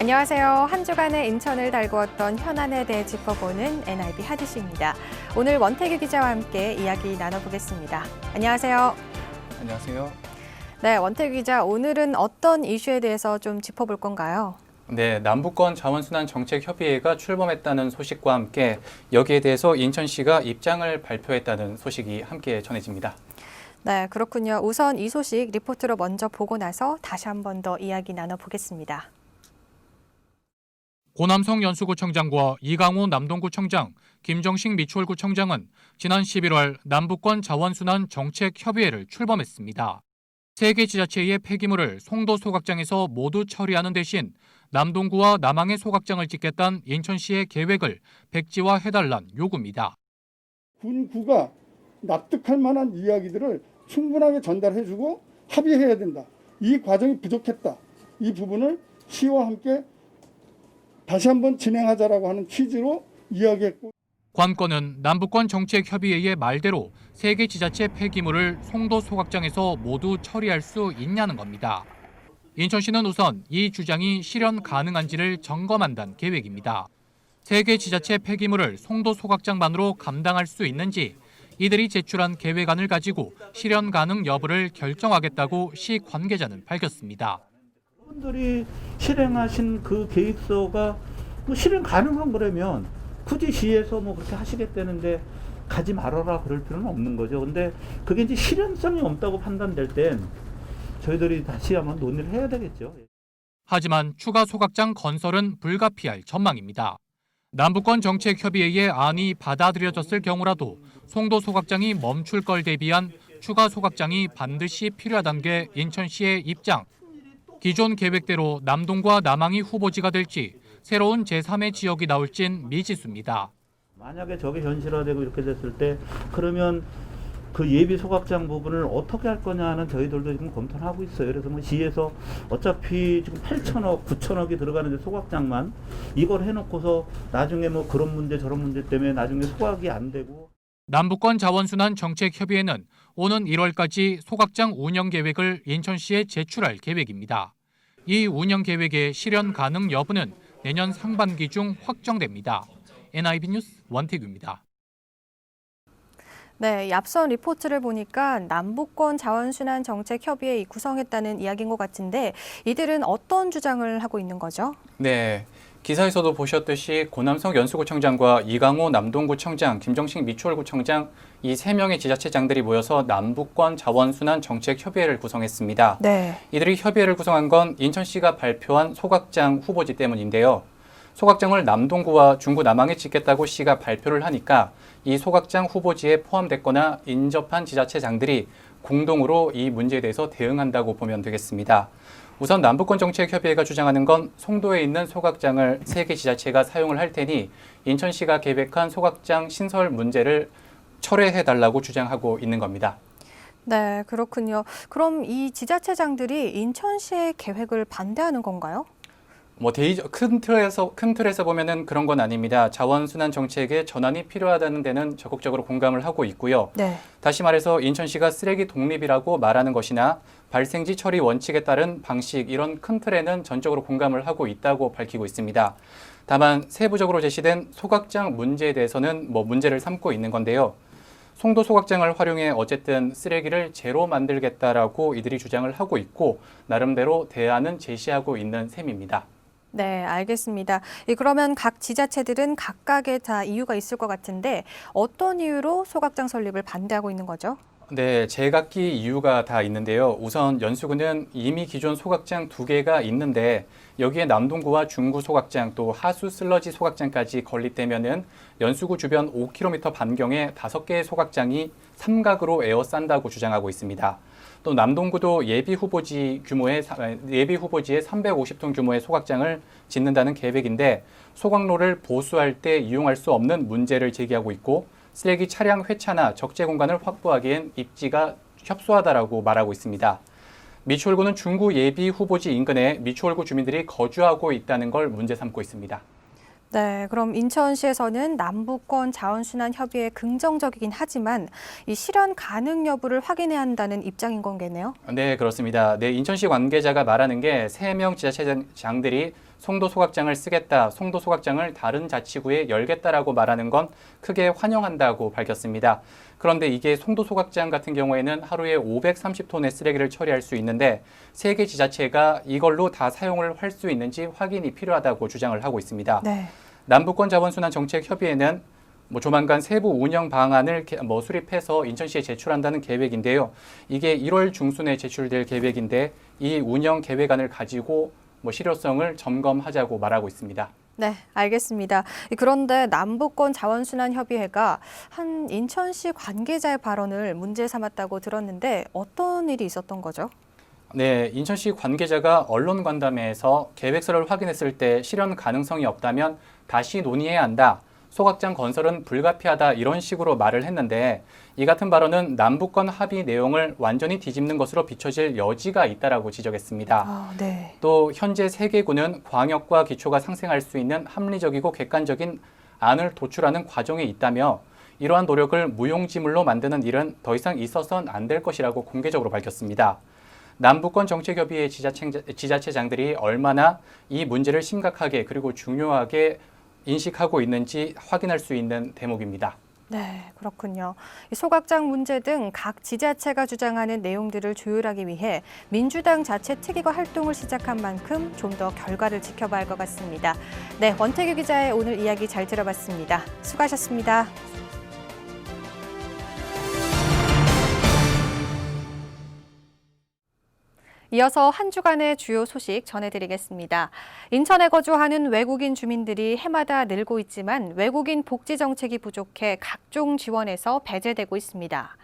안녕하세요. 한 주간의 인천을 달구었던 현안에 대해 짚어보는 NIB 하디슈입니다. 오늘 원태규 기자와 함께 이야기 나눠보겠습니다. 안녕하세요. 안녕하세요. 네, 원태규 기자, 오늘은 어떤 이슈에 대해서 좀 짚어볼 건가요? 네, 남북권 자원순환정책협의회가 출범했다는 소식과 함께 여기에 대해서 인천시가 입장을 발표했다는 소식이 함께 전해집니다. 네, 그렇군요. 우선 이 소식 리포트로 먼저 보고 나서 다시 한 번 더 이야기 나눠보겠습니다. 고남성 연수구청장과 이강호 남동구청장, 김정식 미추홀구청장은 지난 11월 남북권 자원순환 정책협의회를 출범했습니다. 세 개 지자체의 폐기물을 송도 소각장에서 모두 처리하는 대신 남동구와 남항의 소각장을 짓겠다는 인천시의 계획을 백지화해달란 요구입니다. 군구가 납득할 만한 이야기들을 충분하게 전달해주고 합의해야 된다. 이 과정이 부족했다. 이 부분을 시와 함께 다시 한번 진행하자라고 하는 취지로 이야기했고, 관건은 남북권 정책협의회의 말대로 세 개 지자체 폐기물을 송도 소각장에서 모두 처리할 수 있냐는 겁니다. 인천시는 우선 이 주장이 실현 가능한지를 점검한다는 계획입니다. 세 개 지자체 폐기물을 송도 소각장만으로 감당할 수 있는지 이들이 제출한 계획안을 가지고 실현 가능 여부를 결정하겠다고 시 관계자는 밝혔습니다. 분들이 실행하신 그 계획서가 실행 가능한 거라면 굳이 시에서 그렇게 하시겠다는데 가지 말아라 그럴 필요는 없는 거죠. 근데 그게 이제 실현성이 없다고 판단될 땐 저희들이 다시 한번 논의를 해야 되겠죠. 하지만 추가 소각장 건설은 불가피할 전망입니다. 남북권 정책협의회의 안이 받아들여졌을 경우라도 송도 소각장이 멈출 걸 대비한 추가 소각장이 반드시 필요하다는 게 인천시의 입장. 기존 계획대로 남동과 남항이 후보지가 될지 새로운 제3의 지역이 나올진 미지수입니다. 만약에 저게 현실화되고 이렇게 됐을 때 그러면 그 예비 소각장 부분을 어떻게 할 거냐는 저희들도 지금 검토를 하고 있어요. 그래서 시에서 어차피 지금 8천억, 9천억이 들어가는데 소각장만 이걸 해놓고서 나중에 그런 문제 저런 문제 때문에 나중에 소각이 안 되고. 남북권 자원순환 정책협의회는 오는 1월까지 소각장 운영 계획을 인천시에 제출할 계획입니다. 이 운영 계획의 실현 가능 여부는 내년 상반기 중 확정됩니다. NIB 뉴스 원태규입니다. 네, 앞선 리포트를 보니까 남북권 자원순환 정책협의회 구성했다는 이야기인 것 같은데 이들은 어떤 주장을 하고 있는 거죠? 네, 기사에서도 보셨듯이 고남성 연수구청장과 이강호 남동구청장, 김정식 미추홀구청장 이 3명의 지자체장들이 모여서 남북권 자원순환 정책협의회를 구성했습니다. 네. 이들이 협의회를 구성한 건 인천시가 발표한 소각장 후보지 때문인데요. 소각장을 남동구와 중구 남항에 짓겠다고 시가 발표를 하니까 이 소각장 후보지에 포함됐거나 인접한 지자체장들이 공동으로 이 문제에 대해서 대응한다고 보면 되겠습니다. 우선 남북권 정책협의회가 주장하는 건 송도에 있는 소각장을 3개 지자체가 사용을 할 테니 인천시가 계획한 소각장 신설 문제를 철회해달라고 주장하고 있는 겁니다. 네, 그렇군요. 그럼 이 지자체장들이 인천시의 계획을 반대하는 건가요? 큰 틀에서 보면은 그런 건 아닙니다. 자원순환 정책의 전환이 필요하다는 데는 적극적으로 공감을 하고 있고요. 네. 다시 말해서 인천시가 쓰레기 독립이라고 말하는 것이나 발생지 처리 원칙에 따른 방식 이런 큰 틀에는 전적으로 공감을 하고 있다고 밝히고 있습니다. 다만 세부적으로 제시된 소각장 문제에 대해서는 문제를 삼고 있는 건데요. 송도 소각장을 활용해 어쨌든 쓰레기를 제로 만들겠다라고 이들이 주장을 하고 있고 나름대로 대안은 제시하고 있는 셈입니다. 네, 알겠습니다. 그러면 각 지자체들은 각각의 다 이유가 있을 것 같은데 어떤 이유로 소각장 설립을 반대하고 있는 거죠? 네, 제각기 이유가 다 있는데요. 우선 연수구는 이미 기존 소각장 2개가 있는데 여기에 남동구와 중구 소각장 또 하수 슬러지 소각장까지 건립되면은 연수구 주변 5km 반경에 5개의 소각장이 삼각으로 에워싼다고 주장하고 있습니다. 또 남동구도 예비 후보지에 350톤 규모의 소각장을 짓는다는 계획인데 소각로를 보수할 때 이용할 수 없는 문제를 제기하고 있고 쓰레기 차량 회차나 적재 공간을 확보하기엔 입지가 협소하다라고 말하고 있습니다. 미추홀구는 중구 예비 후보지 인근에 미추홀구 주민들이 거주하고 있다는 걸 문제 삼고 있습니다. 네, 그럼 인천시에서는 남북권 자원순환 협의에 긍정적이긴 하지만 이 실현 가능 여부를 확인해야 한다는 입장인 거겠네요. 네, 그렇습니다. 네, 인천시 관계자가 말하는 게 3명 지자체장들이 송도 소각장을 쓰겠다, 송도 소각장을 다른 자치구에 열겠다라고 말하는 건 크게 환영한다고 밝혔습니다. 그런데 이게 송도 소각장 같은 경우에는 하루에 530톤의 쓰레기를 처리할 수 있는데 3개 지자체가 이걸로 다 사용을 할 수 있는지 확인이 필요하다고 주장을 하고 있습니다. 네. 남북권 자원순환 정책 협의회는 조만간 세부 운영 방안을 수립해서 인천시에 제출한다는 계획인데요. 이게 1월 중순에 제출될 계획인데 이 운영 계획안을 가지고 실효성을 점검하자고 말하고 있습니다. 네, 알겠습니다. 그런데 남북권 자원순환협의회가 한 인천시 관계자의 발언을 문제 삼았다고 들었는데 어떤 일이 있었던 거죠? 네, 인천시 관계자가 언론 관담회에서 계획서를 확인했을 때 실현 가능성이 없다면 다시 논의해야 한다. 소각장 건설은 불가피하다 이런 식으로 말을 했는데 이 같은 발언은 남북권 합의 내용을 완전히 뒤집는 것으로 비춰질 여지가 있다라고 지적했습니다. 네. 또 현재 3개구는 광역과 기초가 상생할 수 있는 합리적이고 객관적인 안을 도출하는 과정에 있다며 이러한 노력을 무용지물로 만드는 일은 더 이상 있어서는 안 될 것이라고 공개적으로 밝혔습니다. 남북권 정책협의회 지자체장들이 얼마나 이 문제를 심각하게 그리고 중요하게 인식하고 있는지 확인할 수 있는 대목입니다. 네, 그렇군요. 이 소각장 문제 등 각 지자체가 주장하는 내용들을 조율하기 위해 민주당 자체 특위가 활동을 시작한 만큼 좀 더 결과를 지켜봐야 할 것 같습니다. 네, 원태규 기자의 오늘 이야기 잘 들어봤습니다. 수고하셨습니다. 이어서 한 주간의 주요 소식 전해드리겠습니다. 인천에 거주하는 외국인 주민들이 해마다 늘고 있지만 외국인 복지 정책이 부족해 각종 지원에서 배제되고 있습니다.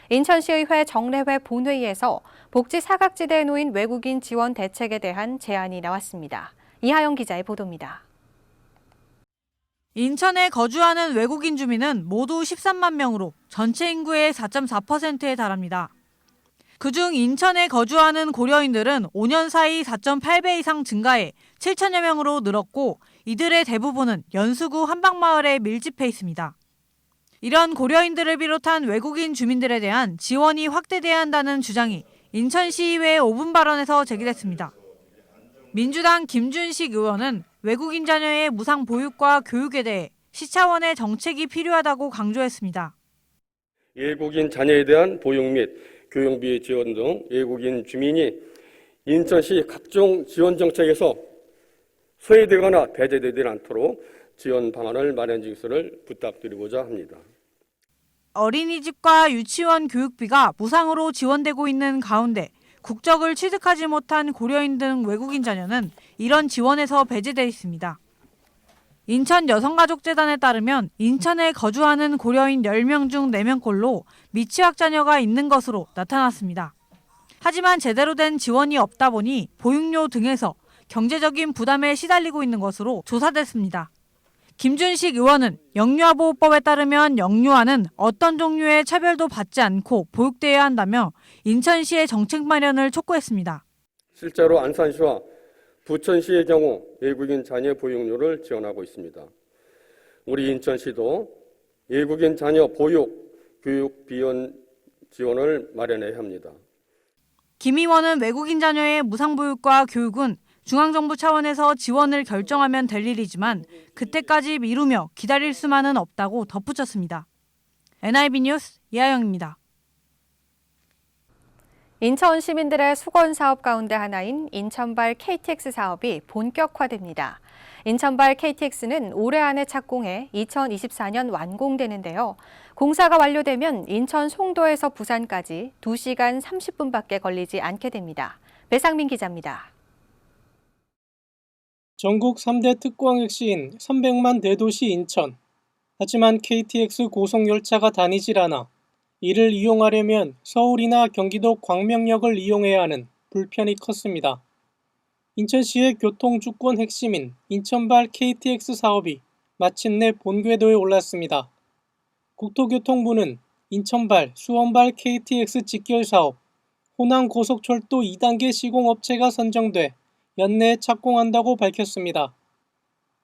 인천시의회 정례회 본회의에서 복지 사각지대에 놓인 외국인 지원 대책에 대한 제안이 나왔습니다. 이하영 기자의 보도입니다. 인천에 거주하는 외국인 주민은 모두 13만 명으로 전체 인구의 4.4%에 달합니다. 그중 인천에 거주하는 고려인들은 5년 사이 4.8배 이상 증가해 7천여 명으로 늘었고 이들의 대부분은 연수구 한방마을에 밀집해 있습니다. 이런 고려인들을 비롯한 외국인 주민들에 대한 지원이 확대돼야 한다는 주장이 인천시의회 5분 발언에서 제기됐습니다. 민주당 김준식 의원은 외국인 자녀의 무상 보육과 교육에 대해 시 차원의 정책이 필요하다고 강조했습니다. 외국인 자녀에 대한 보육 및 교육비 지원 등 외국인 주민이 인천시 각종 지원 정책에서 소외되거나 배제되지 않도록 지원 방안을 마련해 주시기를 부탁드리고자 합니다. 어린이집과 유치원 교육비가 무상으로 지원되고 있는 가운데 국적을 취득하지 못한 고려인 등 외국인 자녀는 이런 지원에서 배제돼 있습니다. 인천 여성가족재단에 따르면 인천에 거주하는 고려인 10명 중 4명꼴로 미취학 자녀가 있는 것으로 나타났습니다. 하지만 제대로 된 지원이 없다 보니 보육료 등에서 경제적인 부담에 시달리고 있는 것으로 조사됐습니다. 김준식 의원은 영유아보호법에 따르면 영유아는 어떤 종류의 차별도 받지 않고 보육되어야 한다며 인천시의 정책 마련을 촉구했습니다. 실제로 안산시와 부천시의 경우 외국인 자녀 보육료를 지원하고 있습니다. 우리 인천시도 외국인 자녀 보육, 교육 비용 지원을 마련해야 합니다. 김 의원은 외국인 자녀의 무상보육과 교육은 중앙정부 차원에서 지원을 결정하면 될 일이지만 그때까지 미루며 기다릴 수만은 없다고 덧붙였습니다. NIB 뉴스 이하영입니다. 인천 시민들의 수건 사업 가운데 하나인 인천발 KTX 사업이 본격화됩니다. 인천발 KTX는 올해 안에 착공해 2024년 완공되는데요. 공사가 완료되면 인천 송도에서 부산까지 2시간 30분밖에 걸리지 않게 됩니다. 배상민 기자입니다. 전국 3대 특광역시인 300만 대도시 인천. 하지만 KTX 고속열차가 다니질 않아 이를 이용하려면 서울이나 경기도 광명역을 이용해야 하는 불편이 컸습니다. 인천시의 교통주권 핵심인 인천발 KTX 사업이 마침내 본궤도에 올랐습니다. 국토교통부는 인천발, 수원발 KTX 직결 사업, 호남고속철도 2단계 시공업체가 선정돼 연내에 착공한다고 밝혔습니다.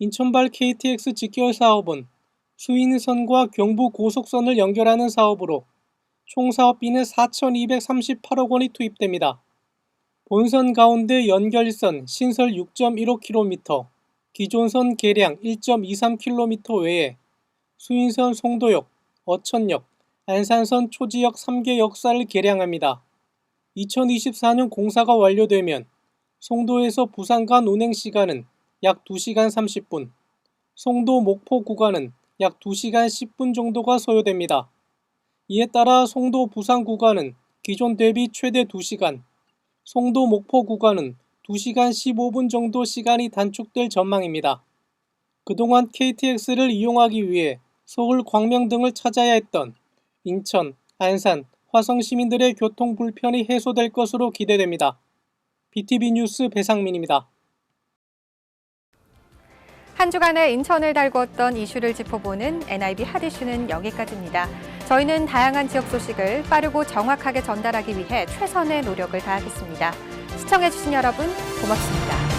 인천발 KTX 직결 사업은 수인선과 경부고속선을 연결하는 사업으로 총 사업비는 4,238억 원이 투입됩니다. 본선 가운데 연결선 신설 6.15km, 기존선 개량 1.23km 외에 수인선 송도역, 어천역, 안산선 초지역 3개 역사를 개량합니다. 2024년 공사가 완료되면 송도에서 부산 간 운행 시간은 약 2시간 30분, 송도 목포 구간은 약 2시간 10분 정도가 소요됩니다. 이에 따라 송도 부산 구간은 기존 대비 최대 2시간, 송도 목포 구간은 2시간 15분 정도 시간이 단축될 전망입니다. 그동안 KTX를 이용하기 위해 서울 광명 등을 찾아야 했던 인천, 안산, 화성 시민들의 교통 불편이 해소될 것으로 기대됩니다. BTV 뉴스 배상민입니다. 한 주간의 인천을 달구었던 이슈를 짚어보는 NIB 핫이슈는 여기까지입니다. 저희는 다양한 지역 소식을 빠르고 정확하게 전달하기 위해 최선의 노력을 다하겠습니다. 시청해주신 여러분 고맙습니다.